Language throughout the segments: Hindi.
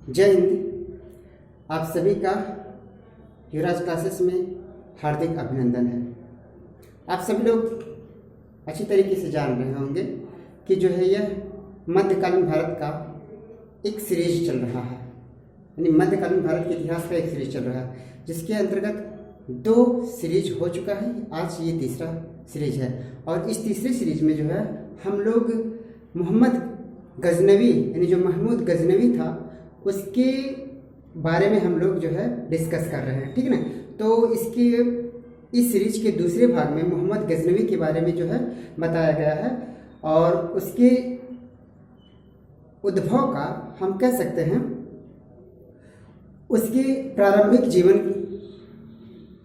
जय हिंद। आप सभी का युवराज क्लासेस में हार्दिक अभिनंदन है। आप सभी लोग अच्छी तरीके से जान रहे होंगे कि जो है यह मध्यकालीन भारत का एक सीरीज चल रहा है, यानी मध्यकालीन भारत के इतिहास का एक सीरीज चल रहा है, जिसके अंतर्गत 2 सीरीज हो चुका है। आज ये तीसरा सीरीज है और इस तीसरे सीरीज में जो है हम लोग मोहम्मद गजनवी यानी जो महमूद गजनवी था उसके बारे में हम लोग जो है डिस्कस कर रहे हैं, ठीक है ना। तो इस सीरीज के दूसरे भाग में मोहम्मद गजनवी के बारे में जो है बताया गया है और उसके उद्भव का हम कह सकते हैं उसके प्रारंभिक जीवन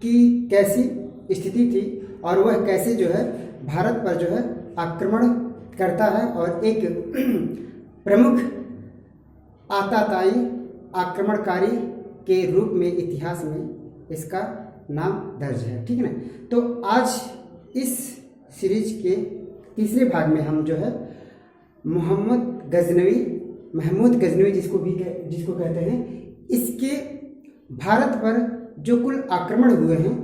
की कैसी स्थिति थी और वह कैसे जो है भारत पर जो है आक्रमण करता है और एक प्रमुख आताताई आक्रमणकारी के रूप में इतिहास में इसका नाम दर्ज है, ठीक है ना। तो आज इस सीरीज के तीसरे भाग में हम जो है महमूद गजनवी जिसको कहते हैं, इसके भारत पर जो कुल आक्रमण हुए हैं,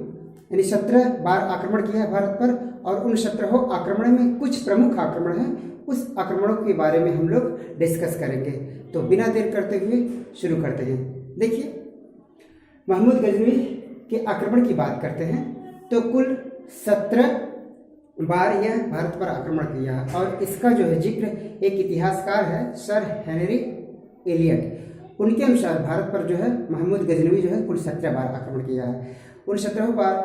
यानी 17 बार आक्रमण किया है भारत पर और उन 17 आक्रमण में कुछ प्रमुख आक्रमण हैं, उस आक्रमणों के बारे में हम लोग डिस्कस करेंगे। तो बिना देर करते हुए शुरू करते हैं। देखिए, महमूद गजनवी के आक्रमण की बात करते हैं तो कुल 17 बार यह भारत पर आक्रमण किया है और इसका जो है जिक्र एक इतिहासकार है सर हेनरी एलियट। उनके अनुसार भारत पर जो है महमूद गजनवी जो है कुल 17 बार आक्रमण किया है। उन 17 बार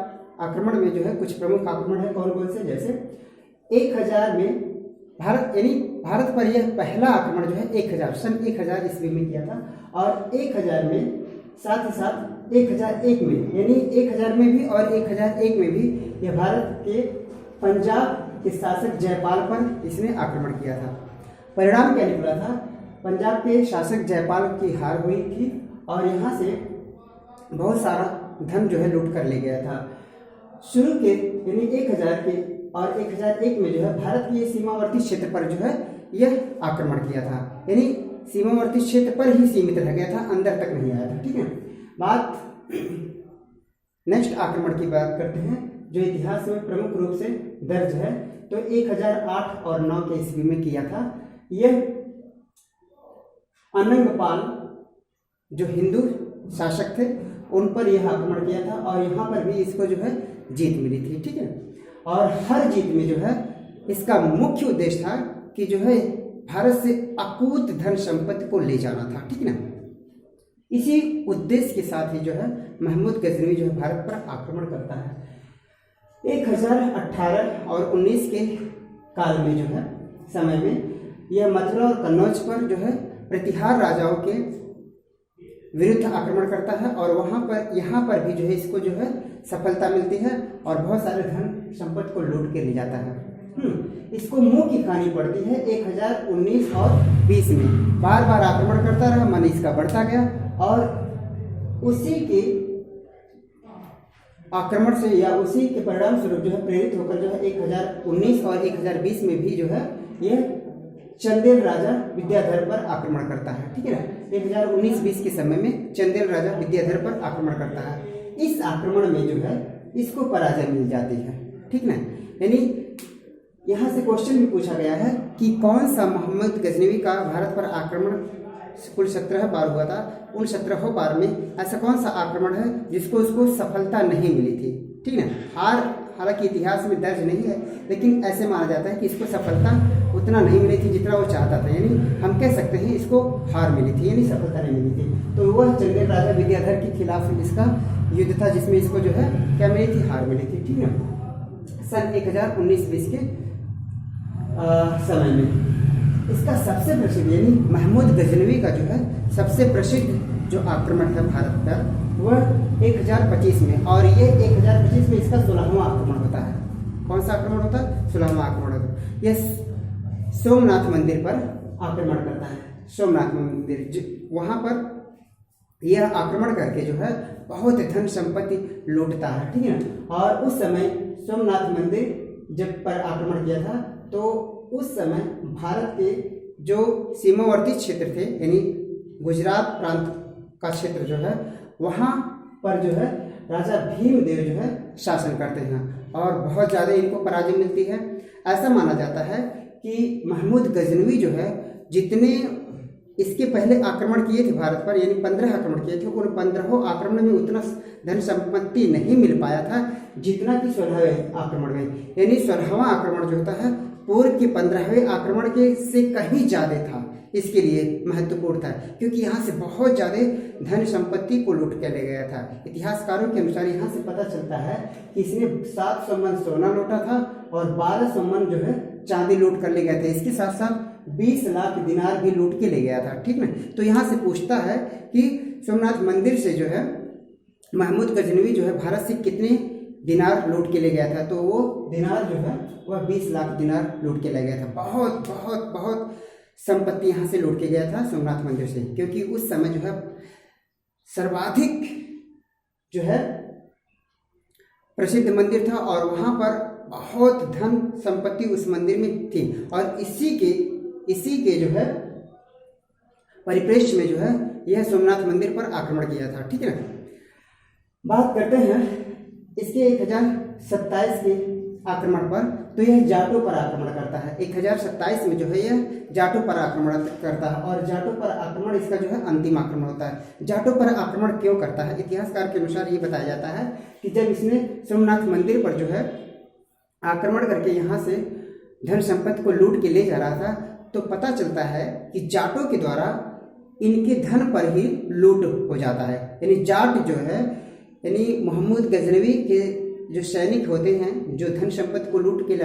आक्रमण में जो है कुछ प्रमुख आक्रमण है कौन कौन से, जैसे 1000 में भारत पर यह पहला आक्रमण जो है सन 1000 ईस्वी में किया था और 1000 में साथ ही साथ 1001 में, यानी 1000 में भी और 1001 में भी यह भारत के पंजाब के शासक जयपाल पर इसने आक्रमण किया था। परिणाम क्या निकला था, पंजाब के शासक जयपाल की हार हुई थी और यहाँ से बहुत सारा धन जो है लूट कर ले गया था। शुरू के यानी 1000 के और 1001 में जो है भारत के सीमावर्ती क्षेत्र पर जो है यह आक्रमण किया था, यानी सीमावर्ती क्षेत्र पर ही सीमित रह गया था, अंदर तक नहीं आया था, ठीक है। बात नेक्स्ट आक्रमण की बात करते हैं जो इतिहास में प्रमुख रूप से दर्ज है। तो 1008 और 9 के ईस्वी में किया था। यह अनंगपाल जो हिंदू शासक थे उन पर यह आक्रमण किया था और यहाँ पर भी इसको जो है जीत मिली थी, ठीक है। और हर जीत में जो है इसका मुख्य उद्देश्य था कि जो है भारत से अकूत धन संपत्ति को ले जाना था, ठीक है ना। इसी उद्देश्य के साथ ही जो है महमूद गजनवी जो है भारत पर आक्रमण करता है। 1018 और 19 के काल में जो है समय में यह मथुरा और कन्नौज पर जो है प्रतिहार राजाओं के विरुद्ध आक्रमण करता है और यहाँ पर भी जो है इसको जो है सफलता मिलती है और बहुत सारे धन संपत्ति को लूट के ले जाता है। इसको मुंह की खानी पड़ती है 1019 और 20 में। बार बार आक्रमण करता रहा, मन इसका बढ़ता गया और उसी के आक्रमण से या उसी के परिणाम स्वरूप जो है प्रेरित होकर जो है 1019 और 1020 में भी जो है यह चंदेल राजा विद्याधर पर आक्रमण करता है, ठीक है ना। 1019-20 के समय में चंदेल राजा विद्याधर पर आक्रमण करता है। इस आक्रमण में जो है इसको पराजय मिल जाती है, ठीक ना। यानी यहाँ से क्वेश्चन भी पूछा गया है कि कौन सा महमूद गजनवी का भारत पर आक्रमण कुल 17 बार हुआ था, उन 17 बार में ऐसा कौन सा आक्रमण है जिसको उसको सफलता नहीं मिली थी, ठीक ना। हालांकि इतिहास में दर्ज नहीं है, लेकिन ऐसे माना जाता है कि इसको सफलता उतना नहीं मिली थी जितना वो चाहता था, यानी हम कह सकते हैं इसको हार मिली थी, यानी सफलता नहीं मिली थी। तो वह चंदेल राजा विद्याधर के खिलाफ इसका युद्ध था जिसमें इसको जो है क्या मिली थी, हार मिली थी, ठीक है। सन 1019-20 के समय में इसका सबसे प्रसिद्ध यानी महमूद गजनवी का जो है सबसे प्रसिद्ध जो आक्रमण है भारत पर वह 1025 में, और ये 1025 में इसका 16वां आक्रमण होता है। कौन सा आक्रमण होता है, 16वां आक्रमण होता है। यह सोमनाथ मंदिर पर आक्रमण करता है। सोमनाथ मंदिर वहाँ पर यह आक्रमण करके जो है बहुत धन संपत्ति लूटता है, ठीक है ना। और उस समय सोमनाथ मंदिर जब पर आक्रमण किया था तो उस समय भारत के जो सीमावर्ती क्षेत्र थे यानी गुजरात प्रांत का क्षेत्र जो है वहाँ पर जो है राजा भीमदेव जो है शासन करते हैं और बहुत ज़्यादा इनको पराजय मिलती है। ऐसा माना जाता है कि महमूद गजनवी जो है जितने इसके पहले आक्रमण किए थे भारत पर, यानी 15 आक्रमण किए थे, उन 15 आक्रमण में उतना धन संपत्ति नहीं मिल पाया था जितना कि 16वें आक्रमण में, यानी 16वां आक्रमण जो होता है पूर्व के 15वें आक्रमण के से कहीं ज़्यादा था। इसके लिए महत्वपूर्ण था क्योंकि यहाँ से बहुत ज़्यादा धन संपत्ति को लूट के ले गया था। इतिहासकारों के अनुसार यहाँ से पता चलता है कि इसने 700 मन सोना लूटा था और 1200 मन जो है चांदी लूट कर ले गया था। इसके साथ साथ 20 लाख दिनार भी लूट के ले गया था। ठीक ना, तो यहाँ से पूछता है कि सोमनाथ मंदिर से जो है महमूद गजनवी जो है भारत से कितने दिनार लूट के ले गया था, तो वो दिनार जो है वह 20 लाख दिनार लूट के ले गया था। बहुत बहुत बहुत संपत्ति यहाँ से लूट के गया था सोमनाथ मंदिर से, क्योंकि उस समय जो है सर्वाधिक जो है प्रसिद्ध मंदिर था और वहाँ पर बहुत धन संपत्ति उस मंदिर में थी और इसी के जो है परिप्रेक्ष्य में जो है यह सोमनाथ मंदिर पर आक्रमण किया था। ठीक है ना, बात करते हैं इसके 1027 के आक्रमण पर। तो यह जाटों पर आक्रमण करता है। 1027 में जो है यह जाटों पर आक्रमण करता है और जाटों पर आक्रमण इसका जो है अंतिम आक्रमण होता है। जाटों पर आक्रमण क्यों करता है, इतिहासकार के अनुसार ये बताया जाता है कि जब इसने सोमनाथ मंदिर पर जो है आक्रमण करके यहाँ से धन संपत्ति को लूट के ले जा रहा था, तो पता चलता है कि जाटों के द्वारा इनके धन पर ही लूट हो जाता है। यानी जाट जो है, यानी महमूद गजनवी के जो सैनिक होते हैं जो धन संपत्ति को लूट के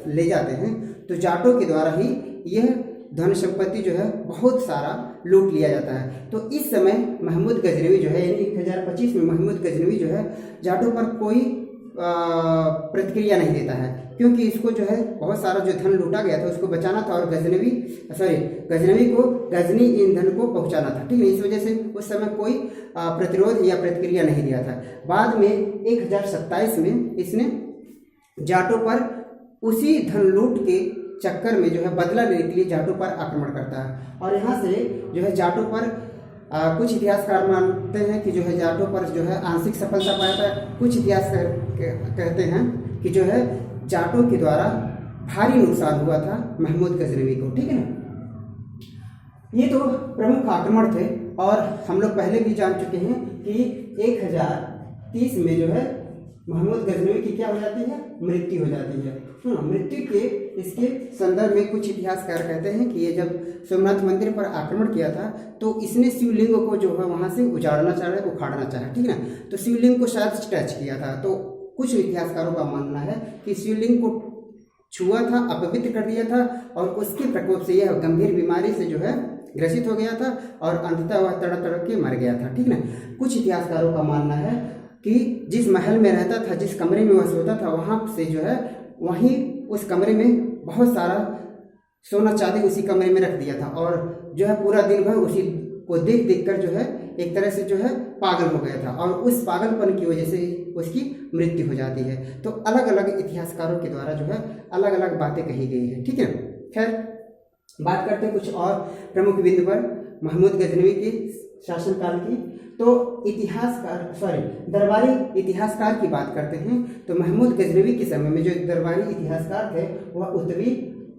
ले जाते हैं, तो जाटों के द्वारा ही यह धन संपत्ति जो है बहुत सारा लूट लिया जाता है। तो इस समय महमूद गजनवी जो है, यानी 1025 में महमूद गजनवी जो है जाटों पर कोई प्रतिक्रिया नहीं देता है, क्योंकि इसको जो है बहुत सारा जो धन लूटा गया था उसको बचाना था और गजनवी को गजनी इन धन को पहुंचाना था। ठीक है, इस वजह से उस समय कोई प्रतिरोध या प्रतिक्रिया नहीं दिया था। बाद में 1027 में इसने जाटों पर उसी धन लूट के चक्कर में जो है बदला लेने के लिए जाटों पर आक्रमण करता है और यहाँ से जो है जाटों पर कुछ इतिहासकार मानते हैं कि जो है जाटों पर जो है आंशिक सफलता पाया था। कुछ इतिहासकार कहते हैं कि जो है जाटों के द्वारा भारी नुकसान हुआ था महमूद गजनवी को। ठीक है ना, ये तो प्रमुख आक्रमण थे और हम लोग पहले भी जान चुके हैं कि 1030 में जो है महमूद गजनवी की क्या हो जाती है, मृत्यु हो जाती है। मृत्यु के इसके संदर्भ में कुछ इतिहासकार कहते हैं कि ये जब सोमनाथ मंदिर पर आक्रमण किया था तो इसने शिवलिंग को जो है वहाँ से उजाड़ना चाहा, उखाड़ना चाहा। ठीक है ना, तो शिवलिंग को शायद टच किया था। तो कुछ इतिहासकारों का मानना है कि शिवलिंग को छुआ था, अपवित्र कर दिया था और उसके प्रकोप से यह गंभीर बीमारी से जो है ग्रसित हो गया था और अंततः वह तड़प तड़प के मर गया था। ठीक है ना, कुछ इतिहासकारों का मानना है कि जिस महल में रहता था, जिस कमरे में वह सोता था, वहाँ से जो है वहीं उस कमरे में बहुत सारा सोना चांदी उसी कमरे में रख दिया था और जो है पूरा दिन भर उसी को देख देख कर जो है एक तरह से जो है पागल हो गया था और उस पागलपन की वजह से उसकी मृत्यु हो जाती है। तो अलग अलग इतिहासकारों के द्वारा जो है अलग अलग बातें कही गई हैं। ठीक है, खैर बात करते हैं कुछ और प्रमुख बिंदु पर महमूद गजनवी के शासनकाल की। तो दरबारी इतिहासकार की बात करते हैं तो महमूद गजनवी के समय में जो दरबारी इतिहासकार थे वह उत्तवी,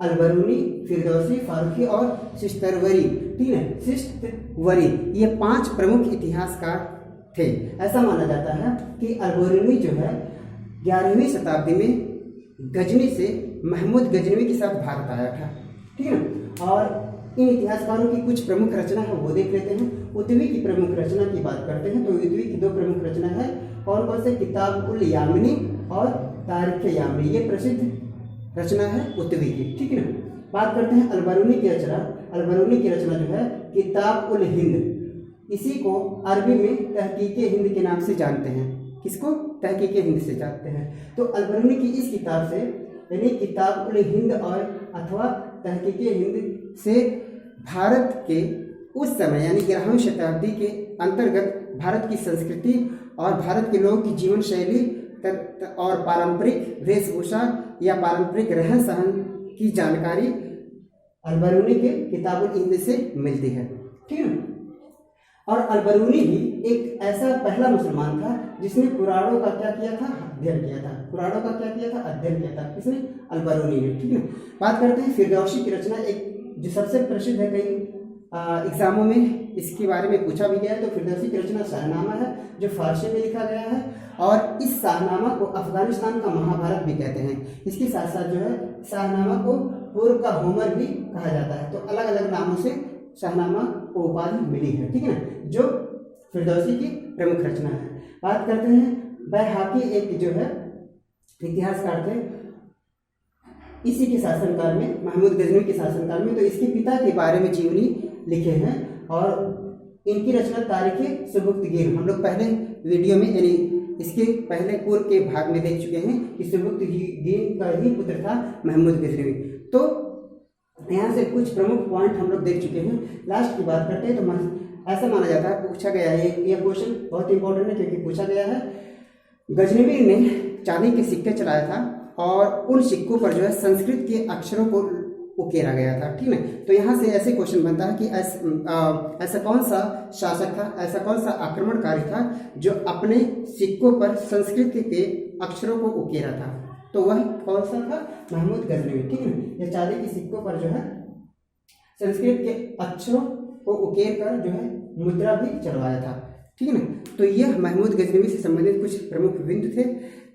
अलबरूनी, फिरदौसी, फारूकी और सिस्तरवरी। ठीक है, सिस्तवरी, ये 5 प्रमुख इतिहासकार थे। ऐसा माना जाता है कि अलबरूनी जो है 11वीं शताब्दी में गजनी से महमूद गजनवी के साथ भारत आया था। ठीक है, और इन इतिहासकारों की कुछ प्रमुख रचना है वो देख लेते हैं। उत्तवी की प्रमुख रचना की बात करते हैं तो उत्तवी की 2 प्रमुख रचना है, कौन कौन से, किताब उल यामिनी और तारीख यामिनी, ये प्रसिद्ध रचना है उत्तवी की। ठीक है ना, बात करते हैं अलबरूनी की रचना। अलबरूनी की रचना जो है किताब उल हिंद, इसी को अरबी में तहकीके हिंद के नाम से जानते हैं। किसको? तहकीके हिंद से जानते हैं। तो अलबरूनी की इस किताब से, यानी किताब उल हिंद और अथवा तहकीके हिंद से भारत के उस समय यानी 11वीं शताब्दी के अंतर्गत भारत की संस्कृति और भारत के लोगों की जीवन शैली और पारंपरिक वेशभूषा या पारंपरिक रहन सहन की जानकारी अलबरूनी के किताबुल हिंद से मिलती है। ठीक है, और अलबरूनी भी एक ऐसा पहला मुसलमान था जिसने पुराणों का क्या किया था, अध्ययन किया था। पुराणों का क्या किया था, अध्ययन किया था। किसने? अलबरूनी ने। ठीक है, बात करते हैं फिरदौसी की रचना, एक जो सबसे प्रसिद्ध है, कई एग्जामों में इसके बारे में पूछा भी गया है। तो फिरदौसी की रचना शाहनामा है जो फारसी में लिखा गया है, और इस शाहनामा को अफगानिस्तान का महाभारत भी कहते हैं। इसके साथ साथ जो है शाहनामा को पूर्व का होमर भी कहा जाता है। तो अलग अलग नामों से शाहनामा को उपाधि मिली है। ठीक है ना, जो फिरदौसी की प्रमुख रचना है। बात करते हैं बैहाकी, एक जो है इतिहासकार थे इसी के शासनकाल में, महमूद गजनवी के शासनकाल में। तो इसके पिता के बारे में जीवनी लिखे हैं, और इनकी रचना तारीख सुबुक्तगीर, हम लोग पहले वीडियो में यानी इसके पहले पूर्व के भाग में देख चुके हैं कि सुबुक्तगीर का ही पुत्र था महमूद गजनवी। तो यहाँ से कुछ प्रमुख पॉइंट हम लोग देख चुके हैं। लास्ट की बात करते हैं तो ऐसा माना जाता है, पूछा गया है, यह क्वेश्चन बहुत इंपॉर्टेंट है क्योंकि पूछा गया है, गजनवी ने चांदी के सिक्के चलाया था और उन सिक्कों पर जो है संस्कृत के अक्षरों को उकेरा गया था। ठीक है, तो यहाँ से ऐसे क्वेश्चन बनता है कि ऐसा कौन सा शासक था, ऐसा कौन सा आक्रमणकारी था जो अपने सिक्कों पर संस्कृत के अक्षरों को उकेरा था। तो वह कौन सा था? महमूद गजनवी। ठीक है, यह चांदी के सिक्कों पर जो है संस्कृत के अक्षरों को उकेर कर जो है मुद्रा भी चलवाया था। ठीक है ना, तो यह महमूद गजनवी से संबंधित कुछ प्रमुख बिंदु थे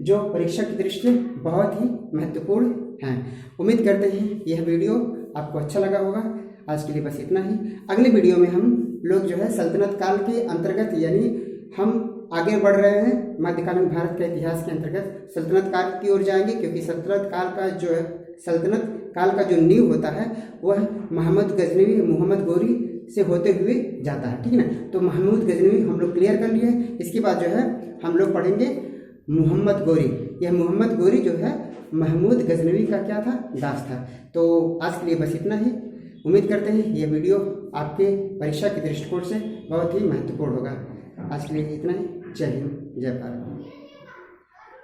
जो परीक्षा की दृष्टि से बहुत ही महत्वपूर्ण हैं। उम्मीद करते हैं यह वीडियो आपको अच्छा लगा होगा। आज के लिए बस इतना ही। अगले वीडियो में हम लोग जो है सल्तनत काल के अंतर्गत, यानी हम आगे बढ़ रहे हैं मध्यकालीन भारत के इतिहास के अंतर्गत सल्तनत काल की ओर जाएंगे, क्योंकि सल्तनत काल का जो नींव होता है वह मोहम्मद गौरी से होते हुए जाता है। ठीक है ना, तो महमूद गजनवी हम लोग क्लियर कर लिए हैं। इसके बाद जो है हम लोग पढ़ेंगे मोहम्मद गौरी। यह मोहम्मद गौरी जो है महमूद गजनवी का क्या था? दास था। तो आज के लिए बस इतना ही। उम्मीद करते हैं यह वीडियो आपके परीक्षा के दृष्टिकोण से बहुत ही महत्वपूर्ण होगा। आज के लिए इतना ही। जय हिंद, जय भारत।